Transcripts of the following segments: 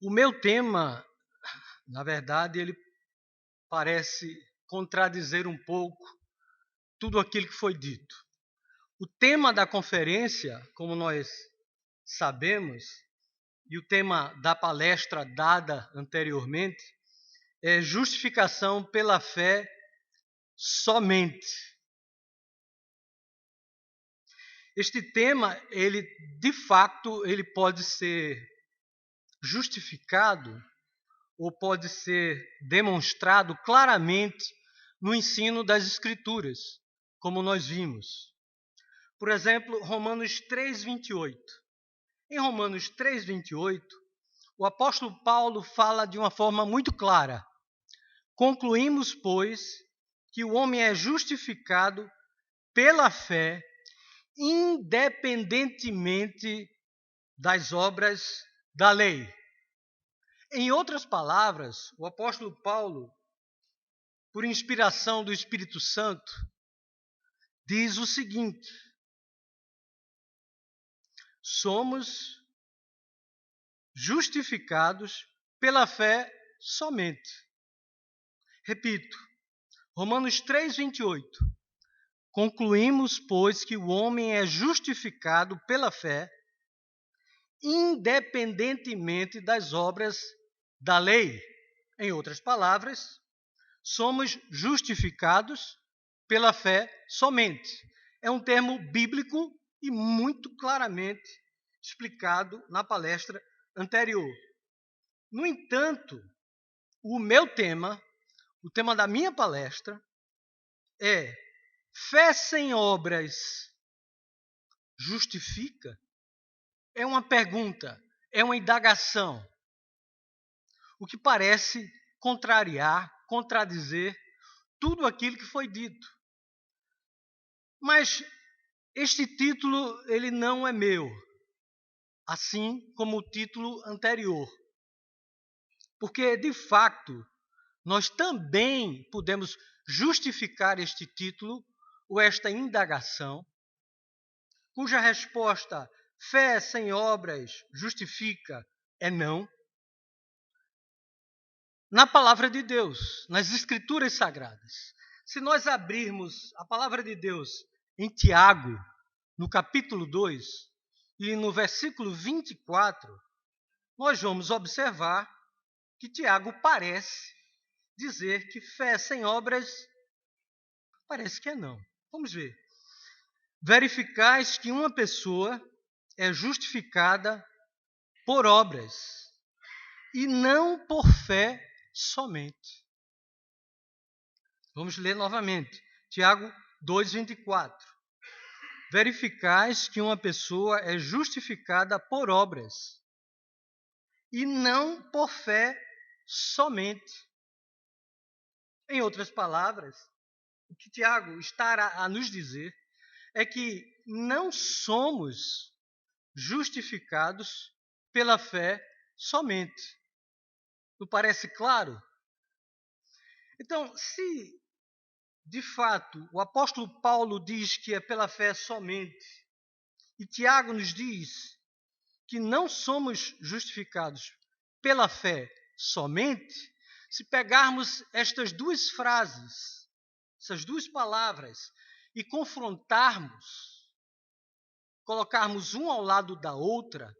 O meu tema, na verdade, ele parece contradizer um pouco tudo aquilo que foi dito. O tema da conferência, como nós sabemos, e o tema da palestra dada anteriormente, é justificação pela fé somente. Este tema, ele de fato, ele pode ser justificado ou pode ser demonstrado claramente no ensino das Escrituras, como nós vimos. Por exemplo, Romanos 3:28. Em Romanos 3:28, o apóstolo Paulo fala de uma forma muito clara. Concluímos, pois, que o homem é justificado pela fé, independentemente das obras da lei. Em outras palavras, o apóstolo Paulo, por inspiração do Espírito Santo, diz o seguinte: somos justificados pela fé somente. Repito, Romanos 3:28. Concluímos, pois, que o homem é justificado pela fé, independentemente das obras da lei. Em outras palavras, somos justificados pela fé somente. É um termo bíblico e muito claramente explicado na palestra anterior. No entanto, o meu tema, o tema da minha palestra, é: fé sem obras justifica? É uma pergunta, é uma indagação, o que parece contradizer tudo aquilo que foi dito. Mas este título, ele não é meu, assim como o título anterior. Porque, de fato, nós também podemos justificar este título ou esta indagação, cuja resposta, fé sem obras justifica, é não, na palavra de Deus, nas Escrituras Sagradas. Se nós abrirmos a palavra de Deus em Tiago, no capítulo 2, e no versículo 24, nós vamos observar que Tiago parece dizer que fé sem obras parece que é não. Vamos ver. Verificais que uma pessoa é justificada por obras e não por fé somente. Vamos ler novamente. Tiago 2:24. Verificais que uma pessoa é justificada por obras e não por fé somente. Em outras palavras, o que Tiago está a nos dizer é que não somos justificados pela fé somente. Não parece claro? Então, se de fato o apóstolo Paulo diz que é pela fé somente, e Tiago nos diz que não somos justificados pela fé somente, se pegarmos estas duas frases, essas duas palavras, e confrontarmos, colocarmos um ao lado da outra,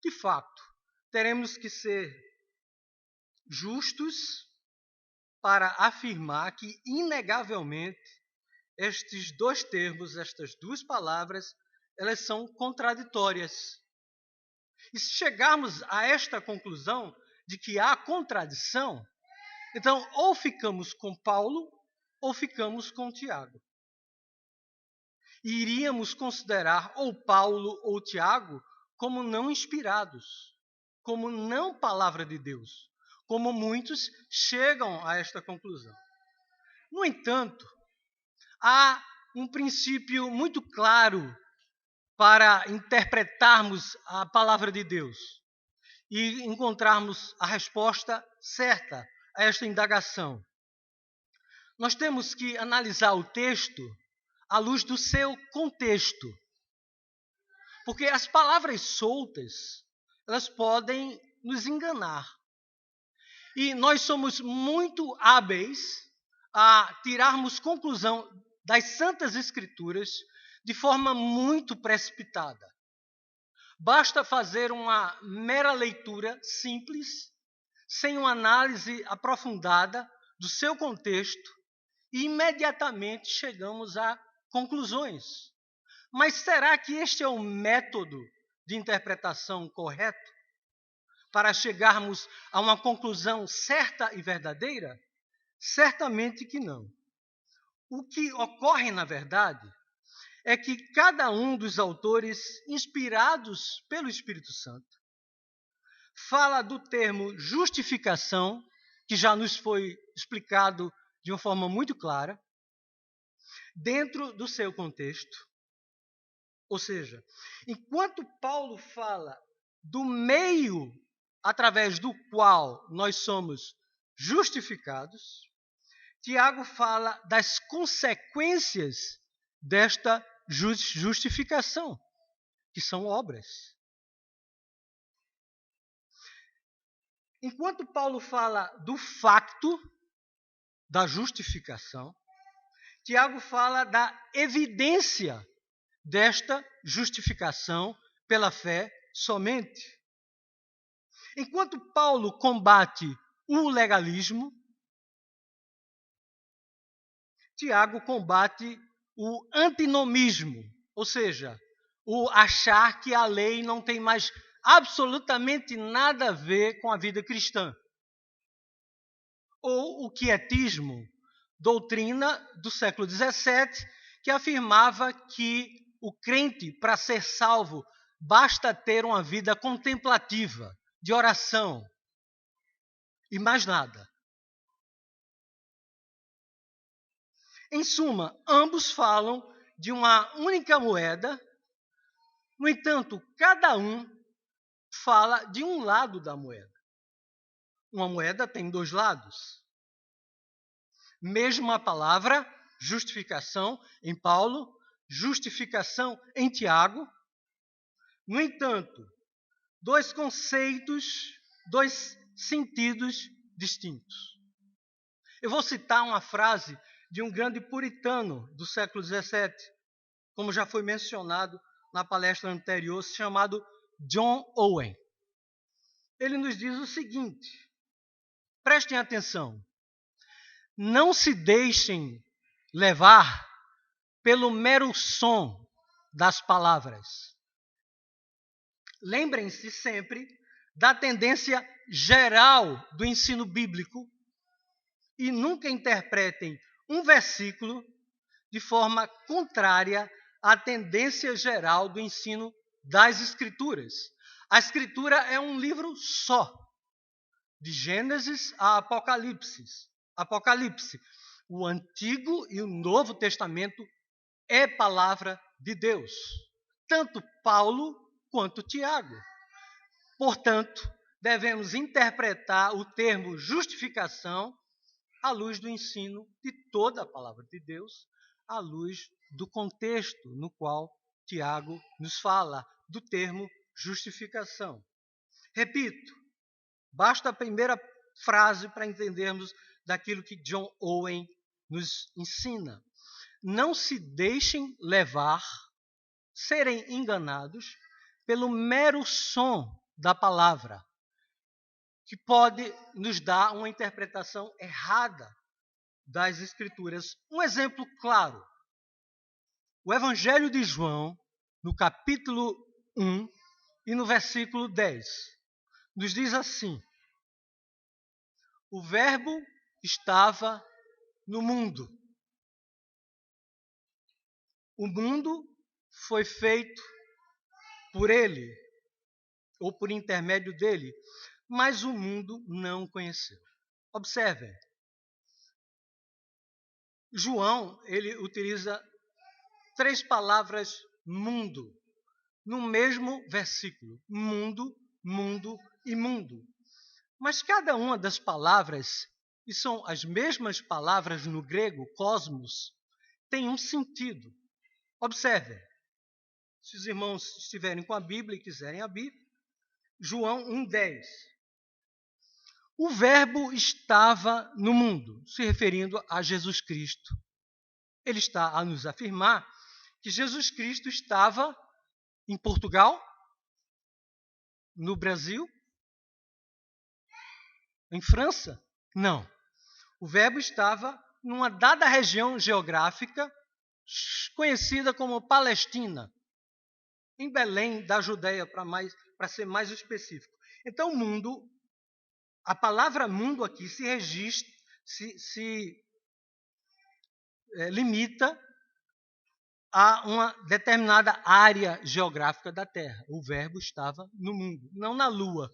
de fato, teremos que ser justos para afirmar que, inegavelmente, estes dois termos, estas duas palavras, elas são contraditórias. E se chegarmos a esta conclusão de que há contradição, então ou ficamos com Paulo ou ficamos com Tiago. E iríamos considerar ou Paulo ou Tiago como não inspirados, como não palavra de Deus, como muitos chegam a esta conclusão. No entanto, há um princípio muito claro para interpretarmos a palavra de Deus e encontrarmos a resposta certa a esta indagação. Nós temos que analisar o texto à luz do seu contexto. Porque as palavras soltas, elas podem nos enganar. E nós somos muito hábeis a tirarmos conclusão das Santas Escrituras de forma muito precipitada. Basta fazer uma mera leitura simples, sem uma análise aprofundada do seu contexto, e imediatamente chegamos a conclusões. Mas será que este é o método de interpretação correto para chegarmos a uma conclusão certa e verdadeira? Certamente que não. O que ocorre, na verdade, é que cada um dos autores inspirados pelo Espírito Santo fala do termo justificação, que já nos foi explicado de uma forma muito clara, dentro do seu contexto. Ou seja, enquanto Paulo fala do meio através do qual nós somos justificados, Tiago fala das consequências desta justificação, que são obras. Enquanto Paulo fala do facto da justificação, Tiago fala da evidência desta justificação pela fé somente. Enquanto Paulo combate o legalismo, Tiago combate o antinomismo, ou seja, o achar que a lei não tem mais absolutamente nada a ver com a vida cristã. Ou o quietismo, doutrina do século XVII, que afirmava que o crente, para ser salvo, basta ter uma vida contemplativa, de oração, e mais nada. Em suma, ambos falam de uma única moeda, no entanto, cada um fala de um lado da moeda. Uma moeda tem dois lados. Mesma palavra, justificação em Paulo, justificação em Tiago. No entanto, dois conceitos, dois sentidos distintos. Eu vou citar uma frase de um grande puritano do século XVII, como já foi mencionado na palestra anterior, chamado John Owen. Ele nos diz o seguinte, prestem atenção, não se deixem levar pelo mero som das palavras. Lembrem-se sempre da tendência geral do ensino bíblico e nunca interpretem um versículo de forma contrária à tendência geral do ensino das Escrituras. A Escritura é um livro só, de Gênesis a Apocalipse. O Antigo e o Novo Testamento é palavra de Deus, tanto Paulo quanto Tiago. Portanto, devemos interpretar o termo justificação à luz do ensino de toda a palavra de Deus, à luz do contexto no qual Tiago nos fala do termo justificação. Repito, basta a primeira frase para entendermos daquilo que John Owen nos ensina. Não se deixem levar, serem enganados pelo mero som da palavra, que pode nos dar uma interpretação errada das Escrituras. Um exemplo claro, o Evangelho de João, no capítulo 1 e no versículo 10, nos diz assim, o Verbo estava no mundo. O mundo foi feito por ele, ou por intermédio dele, mas o mundo não o conheceu. Observem, João, ele utiliza 3 palavras mundo, no mesmo versículo. Mundo, mundo e mundo. Mas cada uma das palavras, e são as mesmas palavras no grego, cosmos, tem um sentido. Observem, se os irmãos estiverem com a Bíblia e quiserem abrir, João 1,10. O Verbo estava no mundo, se referindo a Jesus Cristo. Ele está a nos afirmar que Jesus Cristo estava em Portugal, no Brasil, em França? Não. O Verbo estava numa dada região geográfica conhecida como Palestina, em Belém da Judéia, para ser mais específico. Então, mundo, a palavra mundo aqui se registra, limita a uma determinada área geográfica da Terra. O Verbo estava no mundo, não na Lua.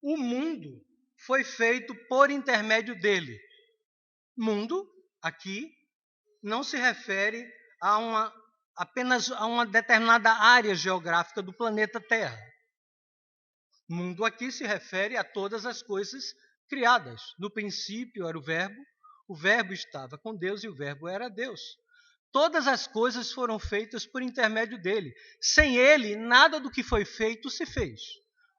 O mundo foi feito por intermédio dele. Mundo, aqui, não se refere apenas a uma determinada área geográfica do planeta Terra. Mundo aqui se refere a todas as coisas criadas. No princípio era o Verbo estava com Deus e o Verbo era Deus. Todas as coisas foram feitas por intermédio dele. Sem ele, nada do que foi feito se fez.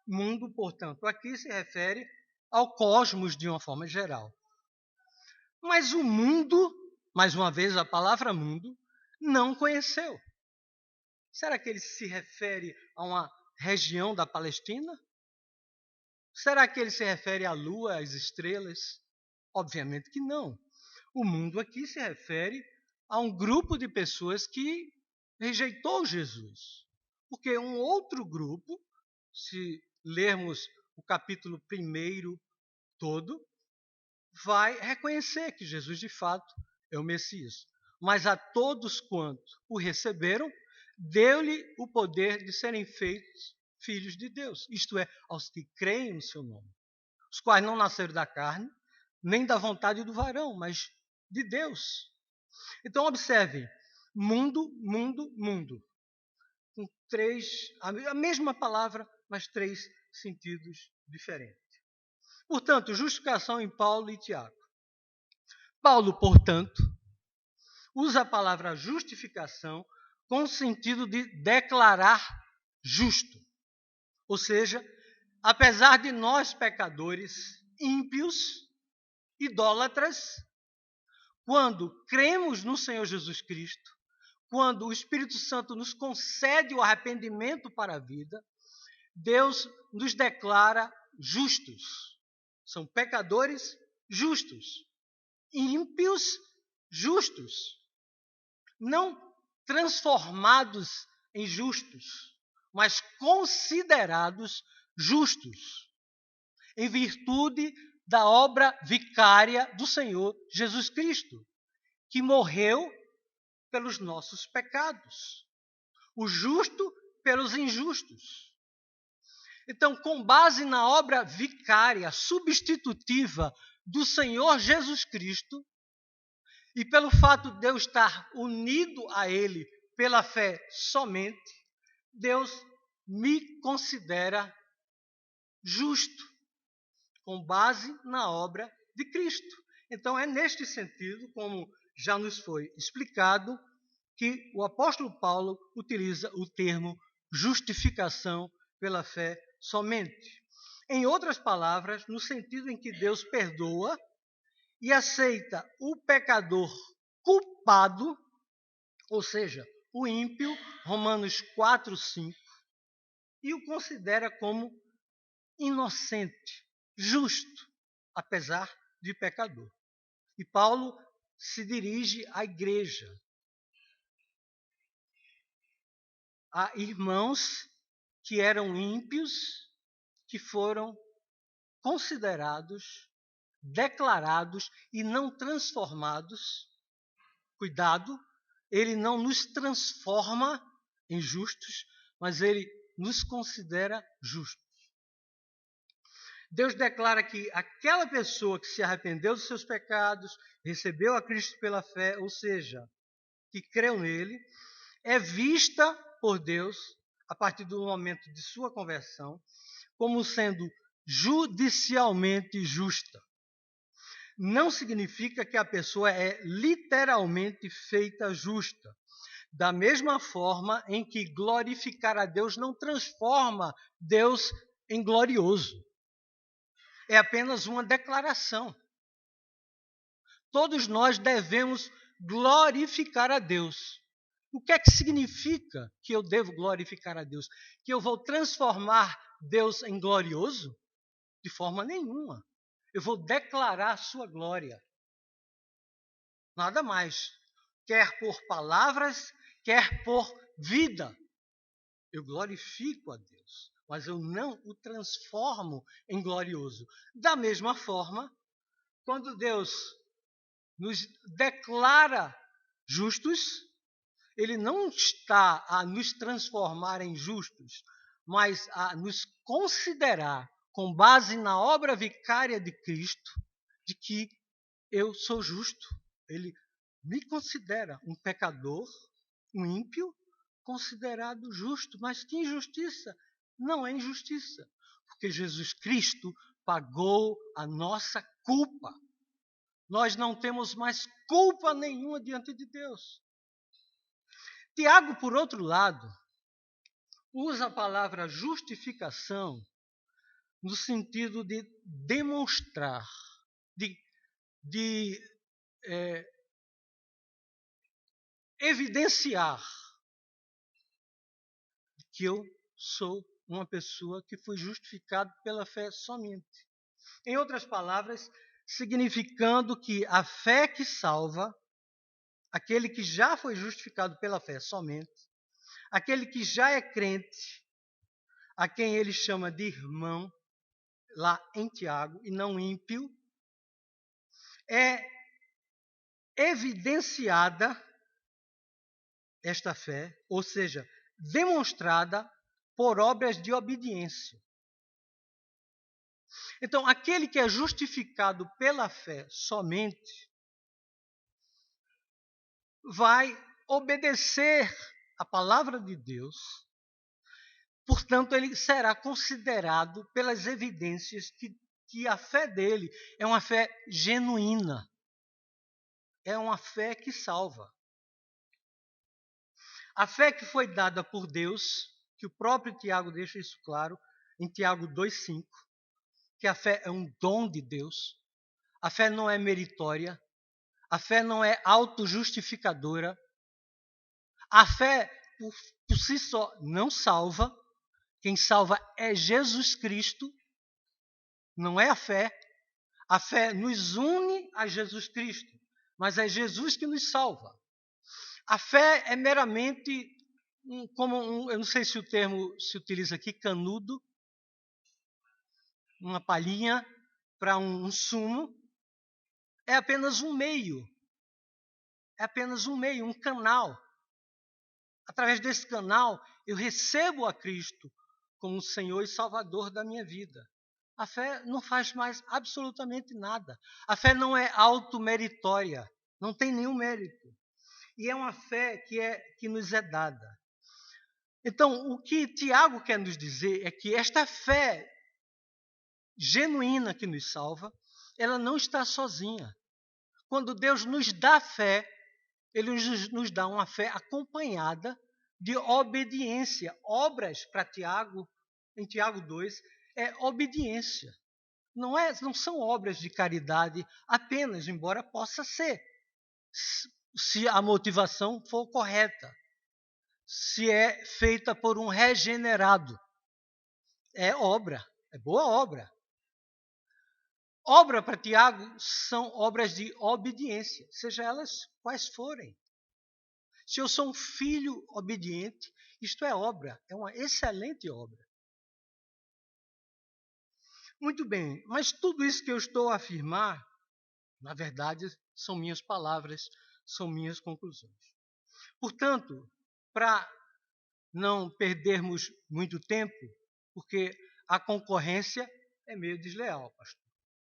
Mundo, portanto, aqui se refere ao cosmos de uma forma geral. Mas o mundo, mais uma vez a palavra mundo, não conheceu. Será que ele se refere a uma região da Palestina? Será que ele se refere à lua, às estrelas? Obviamente que não. O mundo aqui se refere a um grupo de pessoas que rejeitou Jesus. Porque um outro grupo, se lermos o capítulo 1 todo, vai reconhecer que Jesus de fato é o Messias. Mas a todos quanto o receberam, deu-lhe o poder de serem feitos filhos de Deus. Isto é, aos que creem no seu nome. Os quais não nasceram da carne, nem da vontade do varão, mas de Deus. Então observem, mundo, mundo, mundo. Com a mesma palavra, mas três sentidos diferentes. Portanto, justificação em Paulo e Tiago. Paulo, portanto, usa a palavra justificação com o sentido de declarar justo. Ou seja, apesar de nós pecadores, ímpios, idólatras, quando cremos no Senhor Jesus Cristo, quando o Espírito Santo nos concede o arrependimento para a vida, Deus nos declara justos. São pecadores justos. Ímpios justos. Não transformados em justos, mas considerados justos, em virtude da obra vicária do Senhor Jesus Cristo, que morreu pelos nossos pecados, o justo pelos injustos. Então, com base na obra vicária, substitutiva do Senhor Jesus Cristo, e pelo fato de eu estar unido a Ele pela fé somente, Deus me considera justo, com base na obra de Cristo. Então é neste sentido, como já nos foi explicado, que o apóstolo Paulo utiliza o termo justificação pela fé somente. Em outras palavras, no sentido em que Deus perdoa e aceita o pecador culpado, ou seja, o ímpio, Romanos 4:5, e o considera como inocente, justo, apesar de pecador. E Paulo se dirige à igreja, a irmãos que eram ímpios, que foram considerados, declarados e não transformados. Cuidado, ele não nos transforma em justos, mas ele nos considera justos. Deus declara que aquela pessoa que se arrependeu dos seus pecados, recebeu a Cristo pela fé, ou seja, que creu nele, é vista por Deus, a partir do momento de sua conversão, como sendo judicialmente justa. Não significa que a pessoa é literalmente feita justa. Da mesma forma em que glorificar a Deus não transforma Deus em glorioso. é apenas uma declaração. Todos nós devemos glorificar a Deus. O que é que significa que eu devo glorificar a Deus? Que eu vou transformar Deus em glorioso? De forma nenhuma. Eu vou declarar a sua glória. Nada mais. Quer por palavras, quer por vida. Eu glorifico a Deus, mas eu não o transformo em glorioso. Da mesma forma, quando Deus nos declara justos, Ele não está a nos transformar em justos, mas a nos considerar, com base na obra vicária de Cristo, de que eu sou justo. Ele me considera um pecador, um ímpio, considerado justo. Mas que injustiça? Não é injustiça, porque Jesus Cristo pagou a nossa culpa. Nós não temos mais culpa nenhuma diante de Deus. Tiago, por outro lado, usa a palavra justificação no sentido de demonstrar, de evidenciar que eu sou uma pessoa que foi justificado pela fé somente. Em outras palavras, significando que a fé que salva, aquele que já foi justificado pela fé somente, aquele que já é crente, a quem ele chama de irmão, lá em Tiago, e não ímpio, é evidenciada esta fé, ou seja, demonstrada por obras de obediência. Então, aquele que é justificado pela fé somente, vai obedecer a palavra de Deus, portanto, ele será considerado pelas evidências que a fé dele é uma fé genuína, é uma fé que salva. A fé que foi dada por Deus, que o próprio Tiago deixa isso claro, em Tiago 2,5, que a fé é um dom de Deus, a fé não é meritória, a fé não é autojustificadora, a fé por si só não salva, quem salva é Jesus Cristo, não é a fé nos une a Jesus Cristo, mas é Jesus que nos salva. A fé é meramente eu não sei se o termo se utiliza aqui, canudo, uma palhinha para um sumo, é apenas um meio, um canal. Através desse canal, eu recebo a Cristo como Senhor e Salvador da minha vida. A fé não faz mais absolutamente nada. A fé não é automeritória, não tem nenhum mérito. E é uma fé que nos é dada. Então, o que Tiago quer nos dizer é que esta fé genuína que nos salva, ela não está sozinha. Quando Deus nos dá fé, Ele nos dá uma fé acompanhada de obediência. Obras para Tiago, em Tiago 2, é obediência. Não são obras de caridade apenas, embora possa ser, se a motivação for correta, se é feita por um regenerado. É obra, é boa obra. Obra para Tiago são obras de obediência, seja elas quais forem. Se eu sou um filho obediente, isto é obra, é uma excelente obra. Muito bem, mas tudo isso que eu estou a afirmar, na verdade, são minhas palavras, são minhas conclusões. Portanto, para não perdermos muito tempo, porque a concorrência é meio desleal, pastor.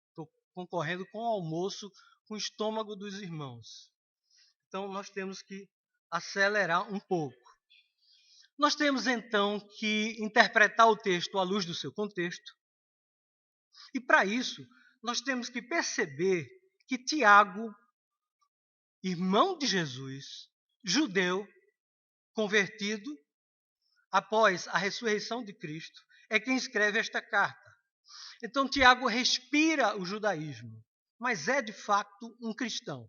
Estou concorrendo com o almoço, com o estômago dos irmãos. Então, nós temos que acelerar um pouco. Nós temos, então, que interpretar o texto à luz do seu contexto. E, para isso, nós temos que perceber que Tiago, irmão de Jesus, judeu, convertido, após a ressurreição de Cristo, é quem escreve esta carta. Então, Tiago respira o judaísmo, mas é de fato um cristão.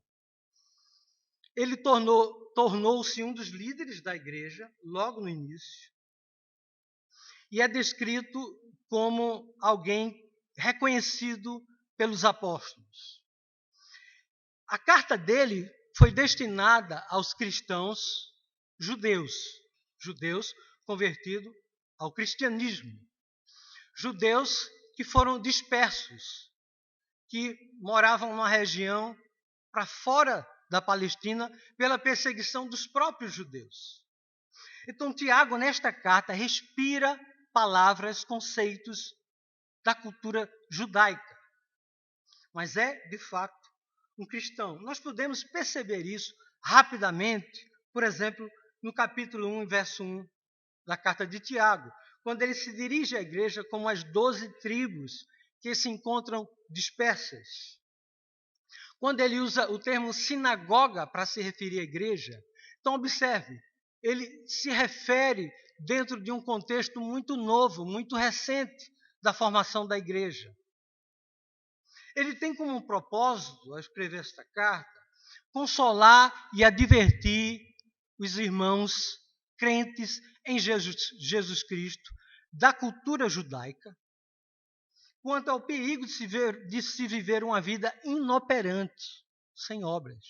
Ele tornou-se um dos líderes da igreja logo no início e é descrito como alguém reconhecido pelos apóstolos. A carta dele foi destinada aos cristãos judeus convertidos ao cristianismo, judeus que foram dispersos, que moravam numa região para fora da Palestina pela perseguição dos próprios judeus. Então, Tiago, nesta carta, respira palavras, conceitos da cultura judaica, mas é, de fato, um cristão. Nós podemos perceber isso rapidamente, por exemplo, no capítulo 1, verso 1 da carta de Tiago, quando ele se dirige à igreja como as 12 tribos que se encontram dispersas. Quando ele usa o termo sinagoga para se referir à igreja, então observe, ele se refere dentro de um contexto muito novo, muito recente da formação da igreja. Ele tem como um propósito, ao escrever esta carta, consolar e advertir os irmãos crentes em Jesus Cristo, da cultura judaica, quanto ao perigo de se viver uma vida inoperante, sem obras.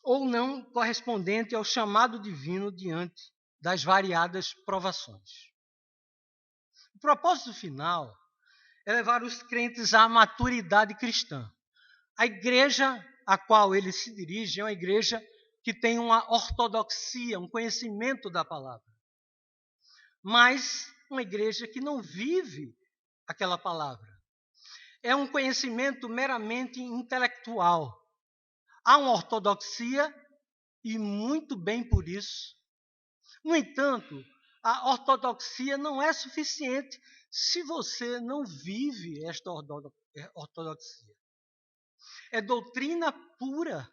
Ou não correspondente ao chamado divino diante das variadas provações. O propósito final é levar os crentes à maturidade cristã. A igreja a qual ele se dirige é uma igreja que tem uma ortodoxia, um conhecimento da palavra. Mas uma igreja que não vive aquela palavra. É um conhecimento meramente intelectual. Há uma ortodoxia e muito bem por isso. No entanto, a ortodoxia não é suficiente se você não vive esta ortodoxia. É doutrina pura,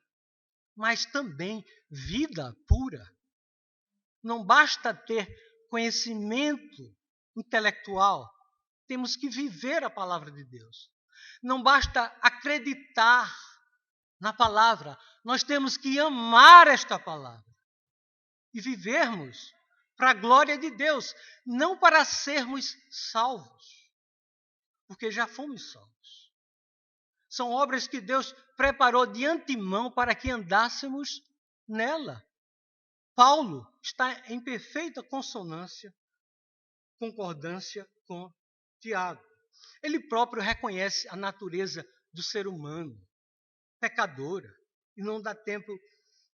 mas também vida pura. Não basta ter conhecimento intelectual, temos que viver a palavra de Deus. Não basta acreditar na palavra, nós temos que amar esta palavra e vivermos para a glória de Deus, não para sermos salvos, porque já fomos salvos. São obras que Deus preparou de antemão para que andássemos nela. Paulo está em perfeita concordância com Tiago. Ele próprio reconhece a natureza do ser humano, pecadora, e não dá tempo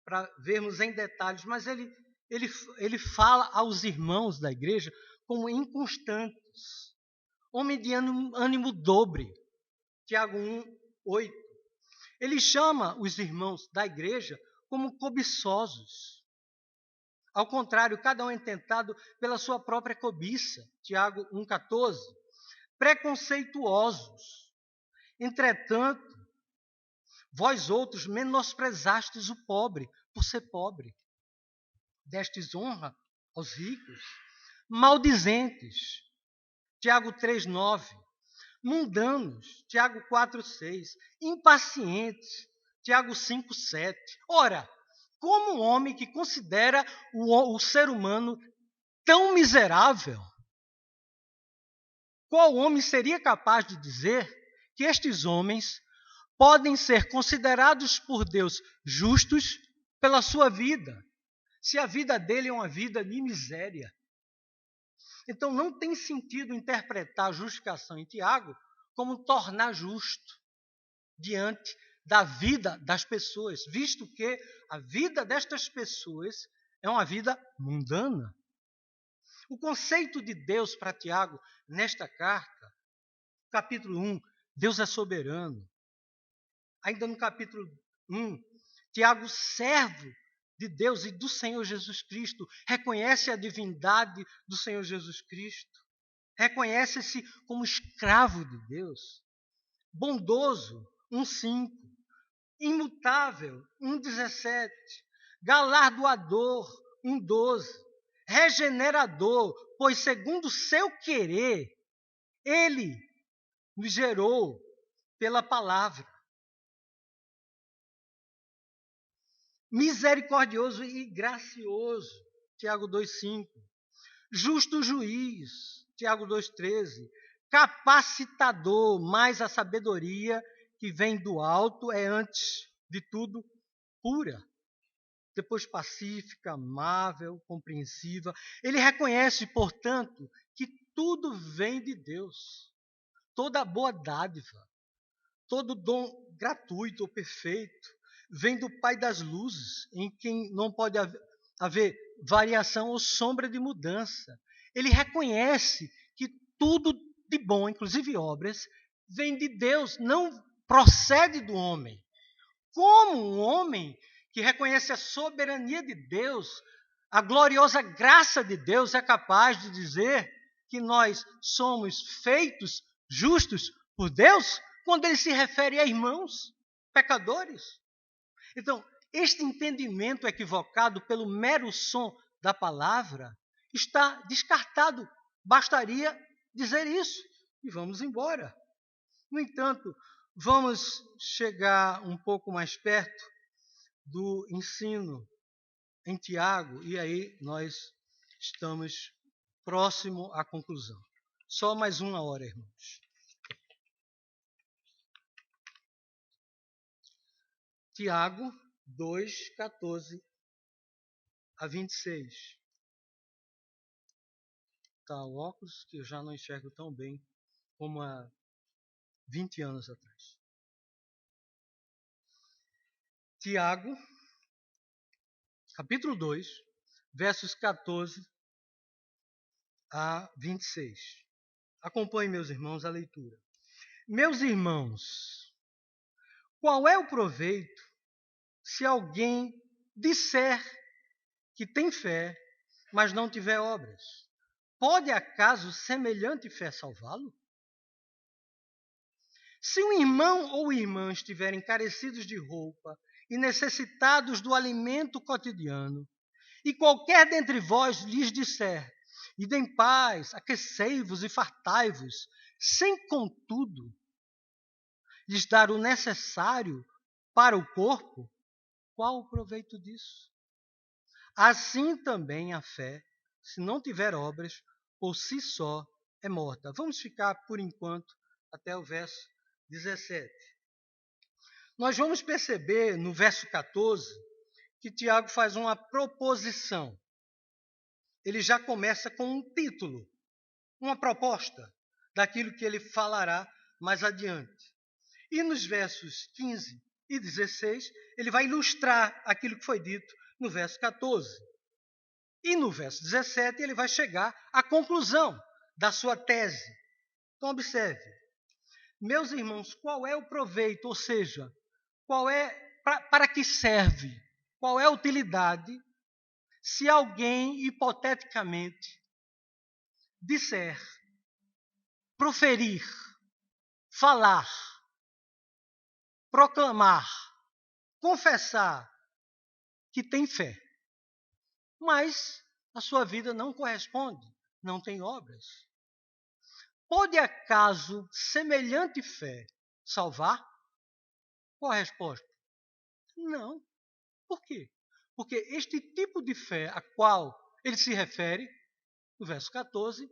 para vermos em detalhes, mas ele fala aos irmãos da igreja como inconstantes, homem de ânimo dobre, Tiago 1, 8. Ele chama os irmãos da igreja como cobiçosos. Ao contrário, cada um é tentado pela sua própria cobiça, Tiago 1,14. Preconceituosos. Entretanto, vós outros menosprezastes o pobre por ser pobre. Destes honra aos ricos. Maldizentes. Tiago 3,9. Mundanos. Tiago 4,6. Impacientes. Tiago 5,7. Ora, como um homem que considera o ser humano tão miserável, qual homem seria capaz de dizer que estes homens podem ser considerados por Deus justos pela sua vida, se a vida dele é uma vida de miséria? Então não tem sentido interpretar a justificação em Tiago como tornar justo diante da vida das pessoas, visto que a vida destas pessoas é uma vida mundana. O conceito de Deus para Tiago, nesta carta, capítulo 1, Deus é soberano. Ainda no capítulo 1, Tiago, servo de Deus e do Senhor Jesus Cristo, reconhece a divindade do Senhor Jesus Cristo, reconhece-se como escravo de Deus, bondoso, 1,5, imutável, 1,17, galardoador, 1,12, regenerador, pois segundo o seu querer, ele nos gerou pela palavra. Misericordioso e gracioso, Tiago 2,5. Justo juiz, Tiago 2,13. Capacitador, mais a sabedoria que vem do alto é, antes de tudo, pura. Depois pacífica, amável, compreensiva. Ele reconhece, portanto, que tudo vem de Deus. Toda boa dádiva, todo dom gratuito ou perfeito, vem do Pai das luzes, em quem não pode haver variação ou sombra de mudança. Ele reconhece que tudo de bom, inclusive obras, vem de Deus, não procede do homem. Como um homem que reconhece a soberania de Deus, a gloriosa graça de Deus, é capaz de dizer que nós somos feitos justos por Deus quando ele se refere a irmãos pecadores? Então, este entendimento equivocado pelo mero som da palavra está descartado. Bastaria dizer isso e vamos embora. No entanto, vamos chegar um pouco mais perto do ensino em Tiago, e aí nós estamos próximo à conclusão. Só mais uma hora, irmãos. Tiago 2, 14 a 26. Tá, o óculos que eu já não enxergo tão bem como há 20 anos atrás. Tiago, capítulo 2, versos 14 a 26. Acompanhe, meus irmãos, a leitura. Meus irmãos, qual é o proveito se alguém disser que tem fé, mas não tiver obras? Pode acaso semelhante fé salvá-lo? Se um irmão ou irmã estiverem carecidos de roupa e necessitados do alimento cotidiano, e qualquer dentre vós lhes disser: ide em paz, aquecei-vos e fartai-vos, sem contudo lhes dar o necessário para o corpo, qual o proveito disso? Assim também a fé, se não tiver obras, por si só é morta. Vamos ficar, por enquanto, até o verso 17. Nós vamos perceber no verso 14 que Tiago faz uma proposição. Ele já começa com um título, uma proposta daquilo que ele falará mais adiante. E nos versos 15 e 16, ele vai ilustrar aquilo que foi dito no verso 14. E no verso 17, ele vai chegar à conclusão da sua tese. Então, observe. Meus irmãos, qual é o proveito, ou seja, para que serve, qual é a utilidade, se alguém, hipoteticamente, disser, proferir, falar, proclamar, confessar que tem fé, mas a sua vida não corresponde, não tem obras. Pode acaso semelhante fé salvar? Qual a resposta? Não. Por quê? Porque este tipo de fé a qual ele se refere, no verso 14,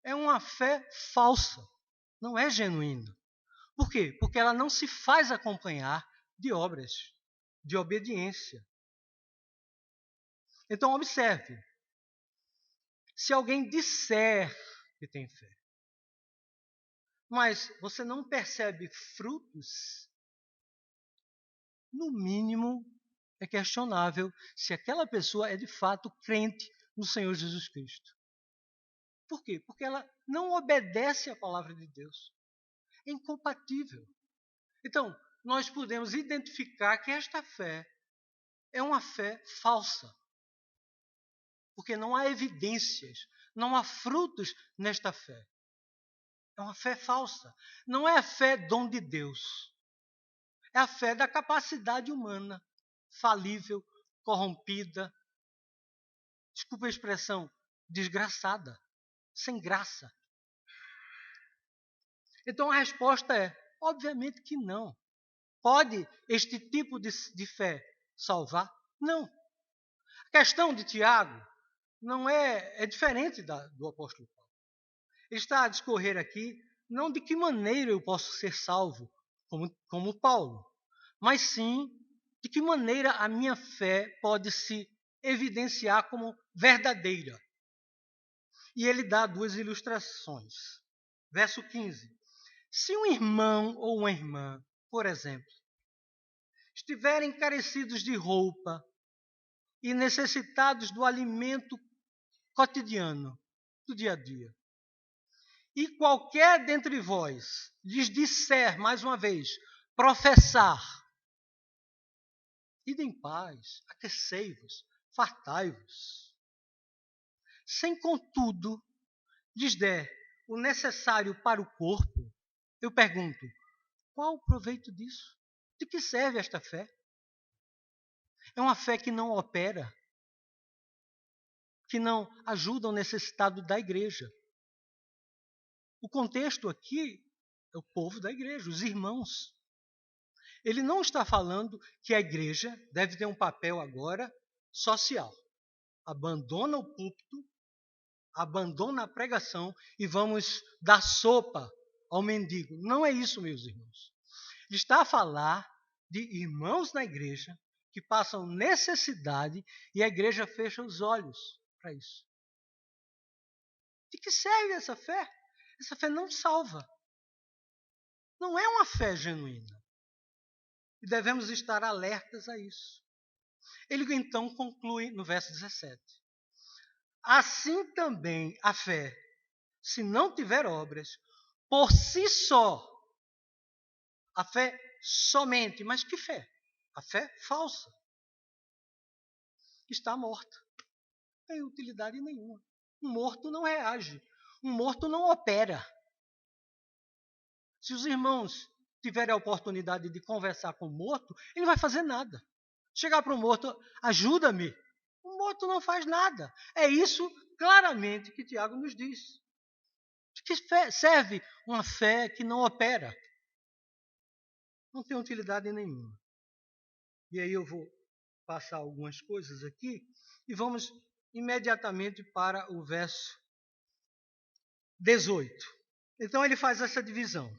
é uma fé falsa, não é genuína. Por quê? Porque ela não se faz acompanhar de obras, de obediência. Então, observe. Se alguém disser que tem fé, mas você não percebe frutos, no mínimo é questionável se aquela pessoa é de fato crente no Senhor Jesus Cristo. Por quê? Porque ela não obedece à palavra de Deus. É incompatível. Então, nós podemos identificar que esta fé é uma fé falsa. Porque não há evidências, não há frutos nesta fé. É uma fé falsa. Não é a fé dom de Deus. É a fé da capacidade humana, falível, corrompida. Desculpa a expressão, desgraçada, sem graça. Então a resposta é, obviamente que não. Pode este tipo de fé salvar? Não. A questão de Tiago não é diferente do apóstolo Paulo. Ele está a discorrer aqui não de que maneira eu posso ser salvo, como Paulo, mas sim de que maneira a minha fé pode se evidenciar como verdadeira. E ele dá duas ilustrações. Verso 15. Se um irmão ou uma irmã, por exemplo, estiverem carecidos de roupa e necessitados do alimento cotidiano, do dia a dia, e qualquer dentre vós lhes disser, mais uma vez, professar, ide em paz, aquecei-vos, fartai-vos, sem contudo lhes der o necessário para o corpo, eu pergunto, qual o proveito disso? De que serve esta fé? É uma fé que não opera, que não ajuda o necessitado da igreja. O contexto aqui é o povo da igreja, os irmãos. Ele não está falando que a igreja deve ter um papel agora social. Abandona o púlpito, abandona a pregação e vamos dar sopa ao mendigo. Não é isso, meus irmãos. Ele está a falar de irmãos na igreja que passam necessidade e a igreja fecha os olhos para isso. De que serve essa fé? Essa fé não salva. Não é uma fé genuína. E devemos estar alertas a isso. Ele então conclui no verso 17. Assim também a fé, se não tiver obras, por si só, a fé somente, mas que fé? A fé falsa. Está morta. Não tem utilidade nenhuma. Um morto não reage. Um morto não opera. Se os irmãos tiverem a oportunidade de conversar com o morto, ele não vai fazer nada. Chegar para o morto, ajuda-me. O morto não faz nada. É isso claramente que Tiago nos diz. De que serve uma fé que não opera? Não tem utilidade nenhuma. E aí eu vou passar algumas coisas aqui e vamos imediatamente para o verso 18. Então ele faz essa divisão.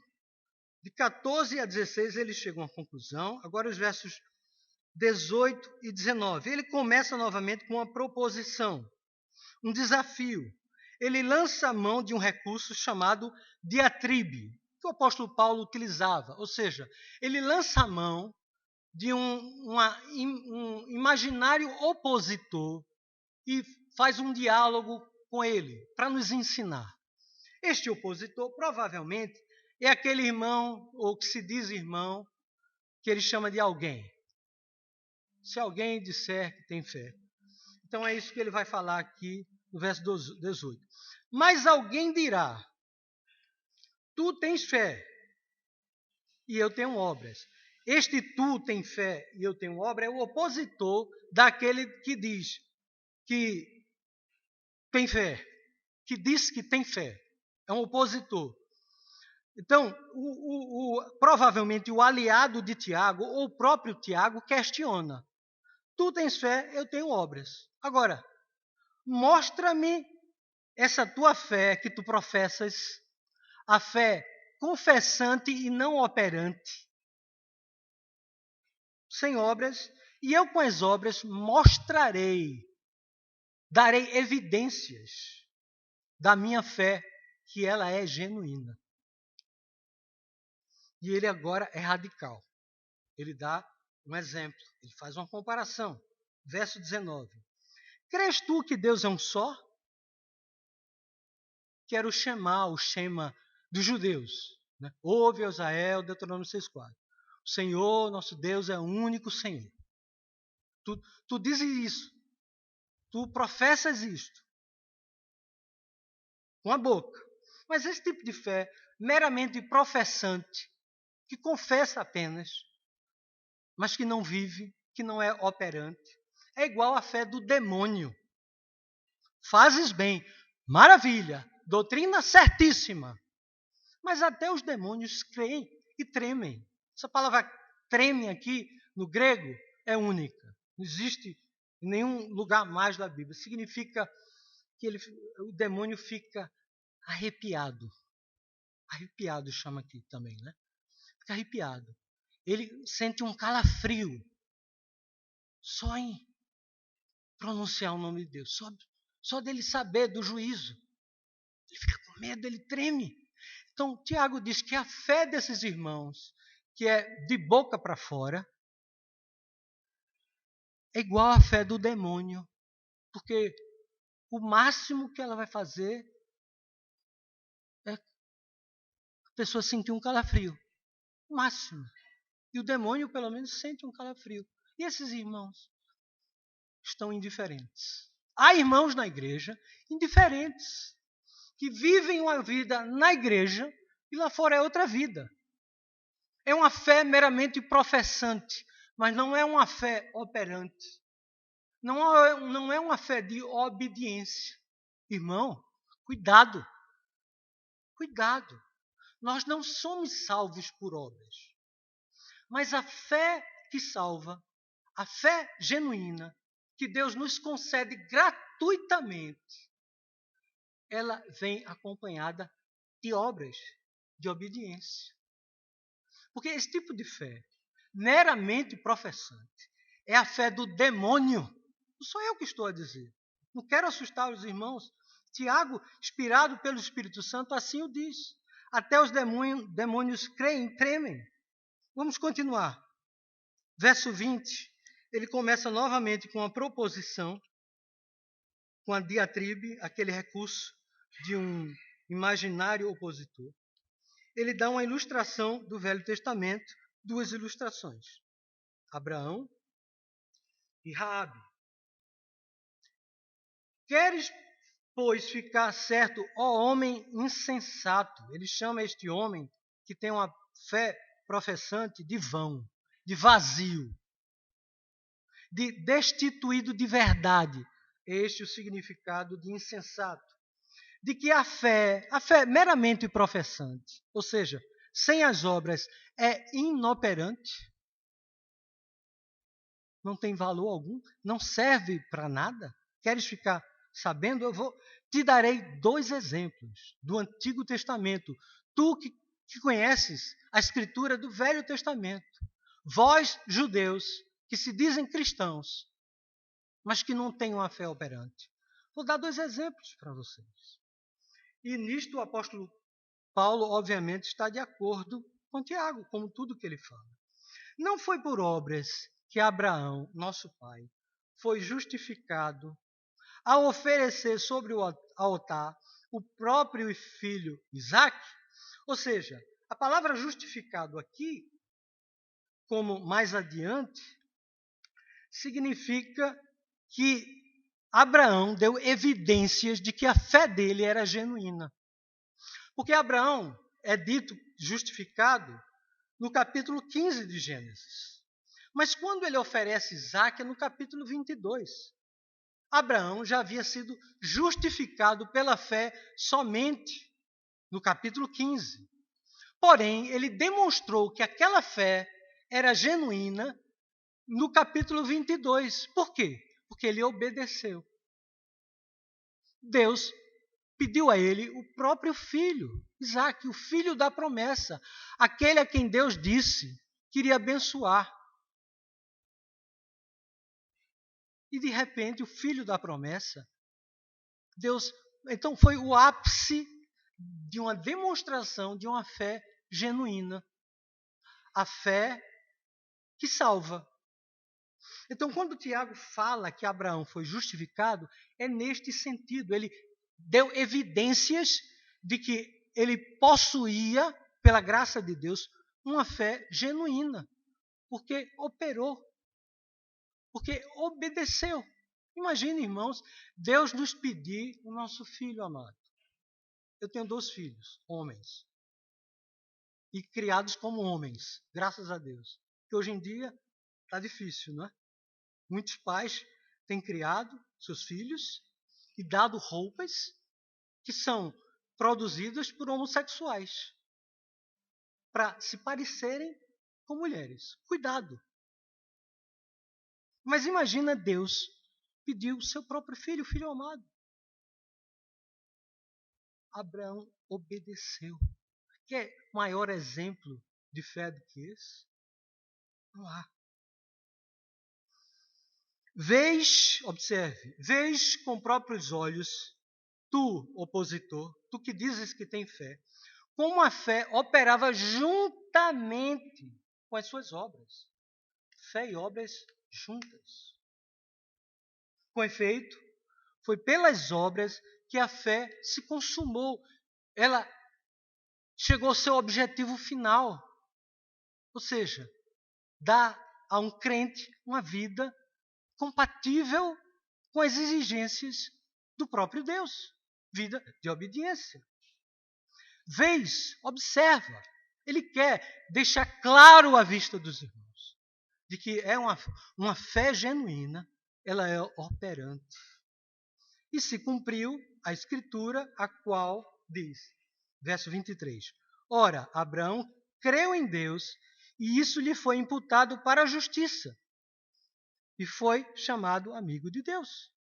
De 14 a 16 ele chega a uma conclusão. Agora os versos 18 e 19. Ele começa novamente com uma proposição, um desafio. Ele lança a mão de um recurso chamado diatribe, que o apóstolo Paulo utilizava. Ou seja, ele lança a mão de um imaginário opositor e faz um diálogo com ele, para nos ensinar. Este opositor, provavelmente, é aquele irmão, ou que se diz irmão, que ele chama de alguém. Se alguém disser que tem fé. Então é isso que ele vai falar aqui no verso 18. Mas alguém dirá, tu tens fé e eu tenho obras. Este tu tem fé e eu tenho obra é o opositor daquele que diz que tem fé, que diz que tem fé. É um opositor. Então, provavelmente o aliado de Tiago, ou o próprio Tiago, questiona. Tu tens fé, eu tenho obras. Agora, mostra-me essa tua fé que tu professas, a fé confessante e não operante, sem obras, e eu com as obras mostrarei, darei evidências da minha fé, que ela é genuína. E ele agora é radical. Ele dá um exemplo, ele faz uma comparação. Verso 19. Crês tu que Deus é um só? Quero chamar o Shema dos judeus. Né? Ouve, Israel, Deuteronômio 6,4. O Senhor, nosso Deus, é o único Senhor. Tu dizes isso. Tu professas isto. Com a boca. Mas esse tipo de fé, meramente professante, que confessa apenas, mas que não vive, que não é operante, é igual à fé do demônio. fazes bem, maravilha, doutrina certíssima. Mas até os demônios creem e tremem. Essa palavra treme aqui, no grego, é única. Não existe em nenhum lugar mais da Bíblia. Significa que o demônio fica arrepiado. Arrepiado chama aqui também, né? Fica arrepiado. Ele sente um calafrio só em pronunciar o nome de Deus. Só dele saber do juízo. Ele fica com medo, ele treme. Então, Tiago diz que a fé desses irmãos, que é de boca para fora, é igual à fé do demônio. Porque o máximo que ela vai fazer é a pessoa sentir um calafrio. O máximo. E o demônio, pelo menos, sente um calafrio. E esses irmãos estão indiferentes. Há irmãos na igreja indiferentes, que vivem uma vida na igreja e lá fora é outra vida. É uma fé meramente professante, mas não é uma fé operante. Não é uma fé de obediência. Irmão, cuidado. Cuidado. Nós não somos salvos por obras. Mas a fé que salva, a fé genuína, que Deus nos concede gratuitamente, ela vem acompanhada de obras, de obediência. Porque esse tipo de fé, meramente professante, é a fé do demônio. Não sou eu que estou a dizer. Não quero assustar os irmãos. Tiago, inspirado pelo Espírito Santo, assim o diz. Até os demônios creem, tremem. Vamos continuar. Verso 20, ele começa novamente com a proposição, com a diatribe, aquele recurso de um imaginário opositor. Ele dá uma ilustração do Velho Testamento, duas ilustrações. Abraão e Raabe. Queres, pois, ficar certo, ó homem insensato? Ele chama este homem que tem uma fé professante de vão, de vazio, de destituído de verdade. Este é o significado de insensato. De que a fé meramente professante, ou seja, sem as obras, é inoperante, não tem valor algum, não serve para nada. Queres ficar sabendo? Te darei 2 exemplos do Antigo Testamento. Tu que conheces a Escritura do Velho Testamento. Vós, judeus, que se dizem cristãos, mas que não têm uma fé operante. Vou dar 2 exemplos para vocês. E nisto o apóstolo Paulo, obviamente, está de acordo com Tiago, como tudo que ele fala. Não foi por obras que Abraão, nosso pai, foi justificado ao oferecer sobre o altar o próprio filho Isaque. Ou seja, a palavra justificado aqui, como mais adiante, significa que Abraão deu evidências de que a fé dele era genuína. Porque Abraão é dito justificado no capítulo 15 de Gênesis. Mas quando ele oferece Isaque é no capítulo 22. Abraão já havia sido justificado pela fé somente no capítulo 15. Porém, ele demonstrou que aquela fé era genuína no capítulo 22. Por quê? Porque ele obedeceu. Deus pediu a ele o próprio filho, Isaque, o filho da promessa, aquele a quem Deus disse que iria abençoar. E de repente, o filho da promessa, Deus, então foi o ápice de uma demonstração de uma fé genuína. A fé que salva. Então, quando Tiago fala que Abraão foi justificado, é neste sentido. Ele deu evidências de que ele possuía, pela graça de Deus, uma fé genuína. Porque operou. Porque obedeceu. Imagine, irmãos, Deus nos pedir o nosso filho amado. Eu tenho 2 filhos, homens. E criados como homens, graças a Deus. Que hoje em dia está difícil, não é? Muitos pais têm criado seus filhos e dado roupas que são produzidas por homossexuais para se parecerem com mulheres. Cuidado. Mas imagina Deus pediu o seu próprio filho, o filho amado. Abraão obedeceu. Quer maior exemplo de fé do que esse? Não há. Vês com próprios olhos, tu, opositor, tu que dizes que tem fé, como a fé operava juntamente com as suas obras. Fé e obras juntas. Com efeito, foi pelas obras que a fé se consumou. Ela chegou ao seu objetivo final. Ou seja, dá a um crente uma vida compatível com as exigências do próprio Deus. Vida de obediência. Observa. Ele quer deixar claro à vista dos irmãos de que é uma fé genuína, ela é operante. E se cumpriu a escritura, a qual diz, verso 23, ora, Abraão creu em Deus e isso lhe foi imputado para a justiça e foi chamado amigo de Deus.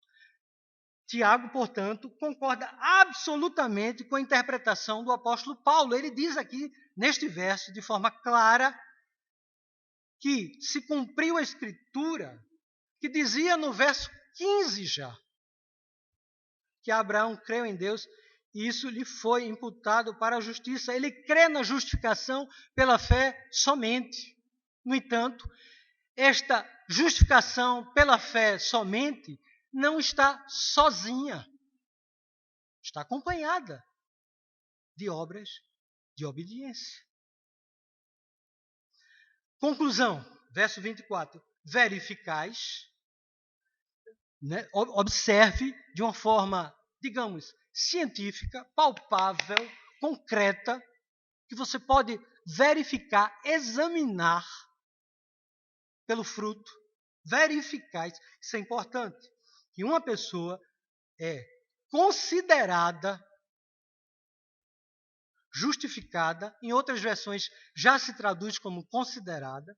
Tiago, portanto, concorda absolutamente com a interpretação do apóstolo Paulo. Ele diz aqui, neste verso, de forma clara, que se cumpriu a escritura, que dizia no verso 15 já, que Abraão creu em Deus e isso lhe foi imputado para a justiça. Ele crê na justificação pela fé somente. No entanto, esta justificação pela fé somente não está sozinha. Está acompanhada de obras de obediência. Conclusão, verso 24. Verificais, né, observe de uma forma, digamos, científica, palpável, concreta, que você pode verificar, examinar pelo fruto, verificais, isso é importante, que uma pessoa é considerada justificada, em outras versões já se traduz como considerada,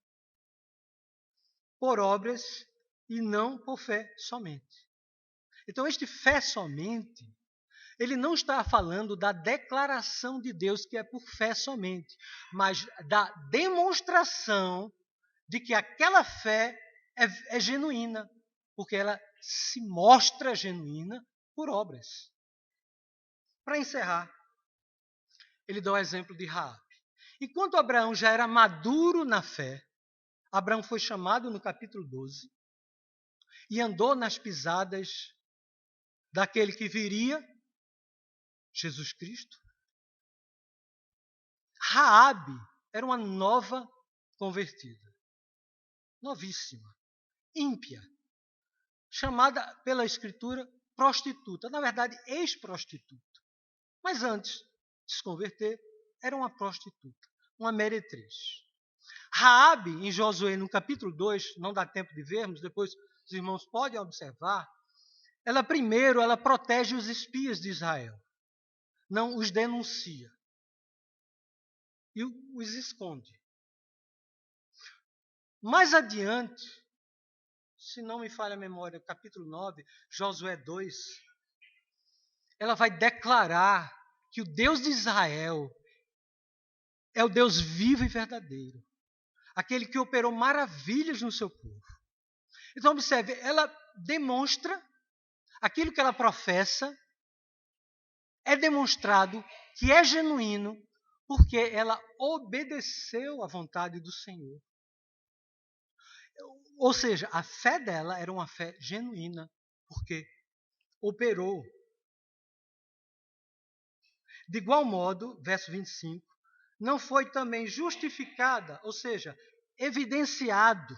por obras e não por fé somente. Então, este fé somente, ele não está falando da declaração de Deus que é por fé somente, mas da demonstração de que aquela fé é genuína, porque ela se mostra genuína por obras. Para encerrar, ele dá o exemplo de Raabe. Enquanto Abraão já era maduro na fé, Abraão foi chamado no capítulo 12 e andou nas pisadas daquele que viria, Jesus Cristo. Raabe era uma nova convertida, novíssima, ímpia, chamada pela Escritura prostituta, na verdade ex-prostituta. Mas antes de se converter, era uma prostituta, uma meretriz. Raabe, em Josué, no capítulo 2, não dá tempo de vermos, depois os irmãos podem observar, ela protege os espias de Israel, não os denuncia e os esconde. Mais adiante, se não me falha a memória, capítulo 9, Josué 2, ela vai declarar que o Deus de Israel é o Deus vivo e verdadeiro, aquele que operou maravilhas no seu povo. Então, observe, ela demonstra aquilo que ela professa, é demonstrado que é genuíno, porque ela obedeceu à vontade do Senhor. Ou seja, a fé dela era uma fé genuína, porque operou. De igual modo, verso 25, não foi também justificada, ou seja, evidenciado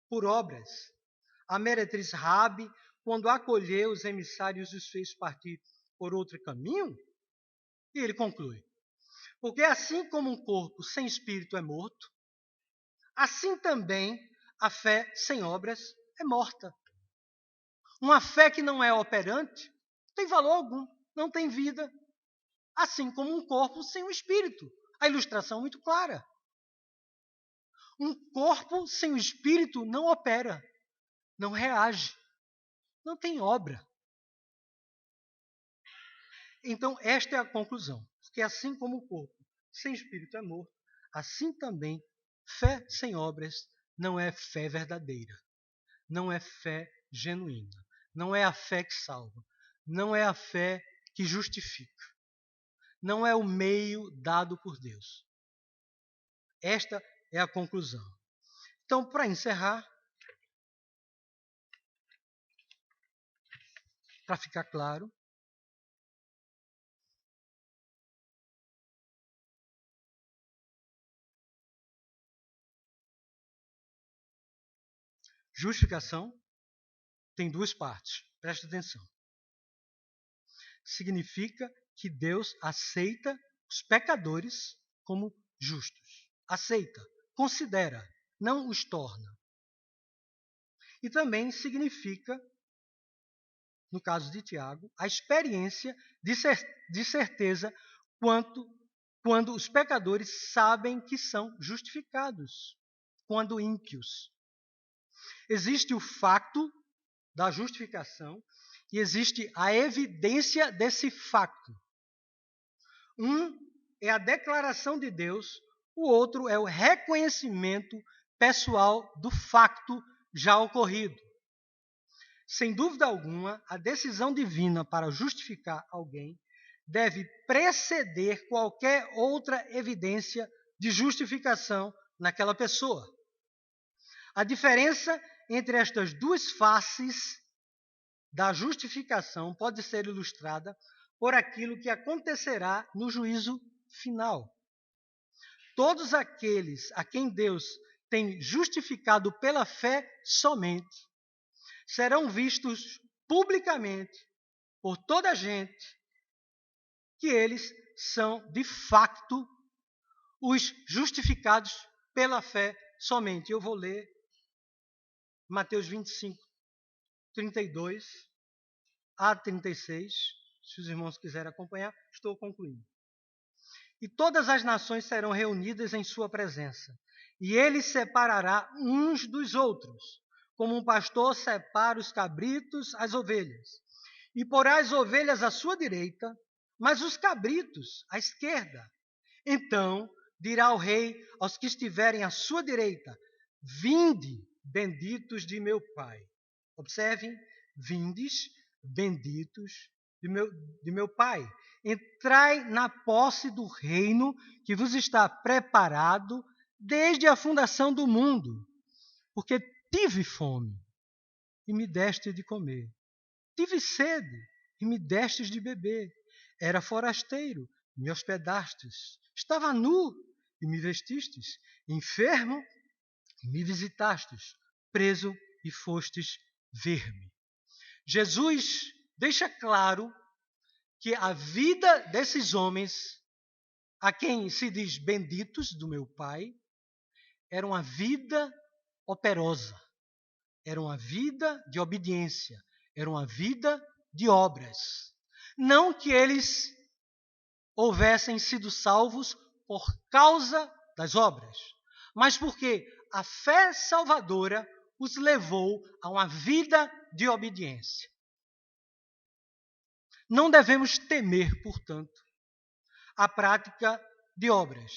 por obras, a meretriz Raabe, quando acolheu os emissários e os fez partir por outro caminho? E ele conclui, porque assim como um corpo sem espírito é morto, assim também a fé sem obras é morta. Uma fé que não é operante não tem valor algum, não tem vida. Assim como um corpo sem um espírito. A ilustração é muito clara. Um corpo sem o espírito não opera, não reage, não tem obra. Então, esta é a conclusão. Porque assim como o corpo sem espírito é morto, assim também fé sem obras não é fé verdadeira, não é fé genuína, não é a fé que salva, não é a fé que justifica, não é o meio dado por Deus. Esta é a conclusão. Então, para encerrar, para ficar claro, justificação tem duas partes, presta atenção. Significa que Deus aceita os pecadores como justos. Aceita, considera, não os torna. E também significa, no caso de Tiago, a experiência de certeza quando os pecadores sabem que são justificados, quando ímpios. Existe o facto da justificação e existe a evidência desse facto. Um é a declaração de Deus, o outro é o reconhecimento pessoal do facto já ocorrido. Sem dúvida alguma, a decisão divina para justificar alguém deve preceder qualquer outra evidência de justificação naquela pessoa. A diferença entre estas duas faces da justificação pode ser ilustrada por aquilo que acontecerá no juízo final. Todos aqueles a quem Deus tem justificado pela fé somente serão vistos publicamente por toda a gente que eles são, de facto, os justificados pela fé somente. Eu vou ler Mateus 25, 32 a 36. Se os irmãos quiserem acompanhar, estou concluindo. E todas as nações serão reunidas em sua presença, e ele separará uns dos outros, como um pastor separa os cabritos às ovelhas. E porá as ovelhas à sua direita, mas os cabritos à esquerda. Então dirá o rei aos que estiverem à sua direita: vinde, benditos de meu Pai. Observem, vindes, benditos de meu Pai. Entrai na posse do reino que vos está preparado desde a fundação do mundo. Porque tive fome e me deste de comer. Tive sede e me destes de beber. Era forasteiro e me hospedastes. Estava nu e me vestistes. Enfermo e me visitastes. Preso e fostes ver-me. Jesus deixa claro que a vida desses homens, a quem se diz benditos do meu Pai, era uma vida operosa, era uma vida de obediência, era uma vida de obras. Não que eles houvessem sido salvos por causa das obras, mas porque a fé salvadora os levou a uma vida de obediência. Não devemos temer, portanto, a prática de obras,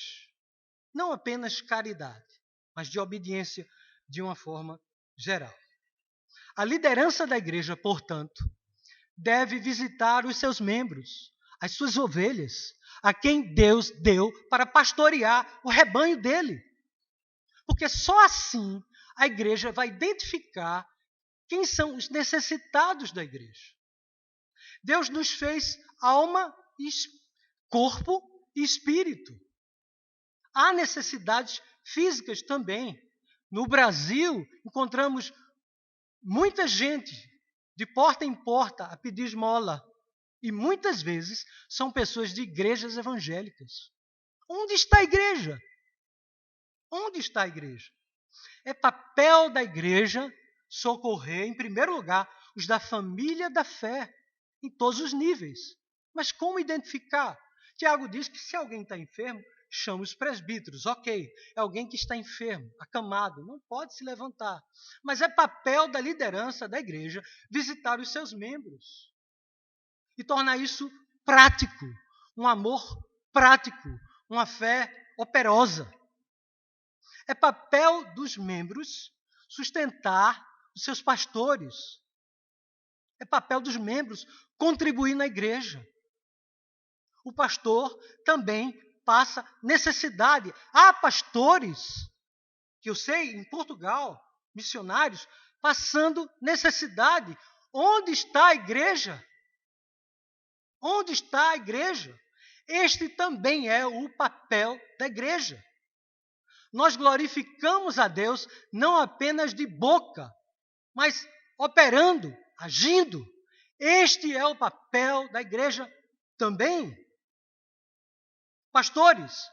não apenas caridade, mas de obediência de uma forma geral. A liderança da igreja, portanto, deve visitar os seus membros, as suas ovelhas, a quem Deus deu para pastorear o rebanho dele. Porque só assim a igreja vai identificar quem são os necessitados da igreja. Deus nos fez alma, corpo e espírito. Há necessidades físicas também. No Brasil, encontramos muita gente de porta em porta a pedir esmola. E muitas vezes são pessoas de igrejas evangélicas. Onde está a igreja? Onde está a igreja? É papel da igreja socorrer, em primeiro lugar, os da família da fé, em todos os níveis. Mas como identificar? Tiago diz que se alguém está enfermo, chama os presbíteros. Ok, é alguém que está enfermo, acamado, não pode se levantar. Mas é papel da liderança da igreja visitar os seus membros e tornar isso prático, um amor prático, uma fé operosa. É papel dos membros sustentar os seus pastores. É papel dos membros contribuir na igreja. O pastor também passa necessidade. Há pastores, que eu sei, em Portugal, missionários, passando necessidade. Onde está a igreja? Onde está a igreja? Este também é o papel da igreja. Nós glorificamos a Deus não apenas de boca, mas operando, agindo. Este é o papel da igreja também. Pastores,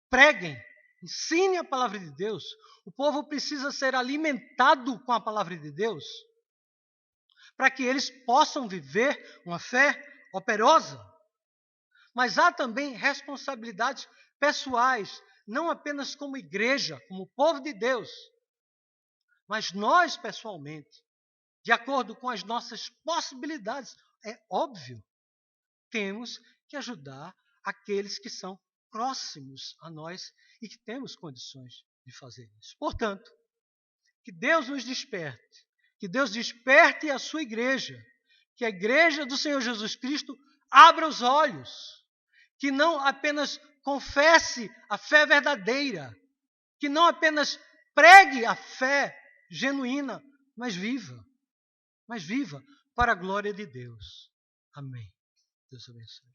preguem, ensinem a palavra de Deus. O povo precisa ser alimentado com a palavra de Deus para que eles possam viver uma fé operosa. Mas há também responsabilidades pessoais, não apenas como igreja, como povo de Deus, mas nós pessoalmente, de acordo com as nossas possibilidades. É óbvio, temos que ajudar aqueles que são próximos a nós e que temos condições de fazer isso. Portanto, que Deus nos desperte, que Deus desperte a sua igreja, que a igreja do Senhor Jesus Cristo abra os olhos, que não apenas confesse a fé verdadeira, que não apenas pregue a fé genuína, mas viva para a glória de Deus. Amém. Deus abençoe.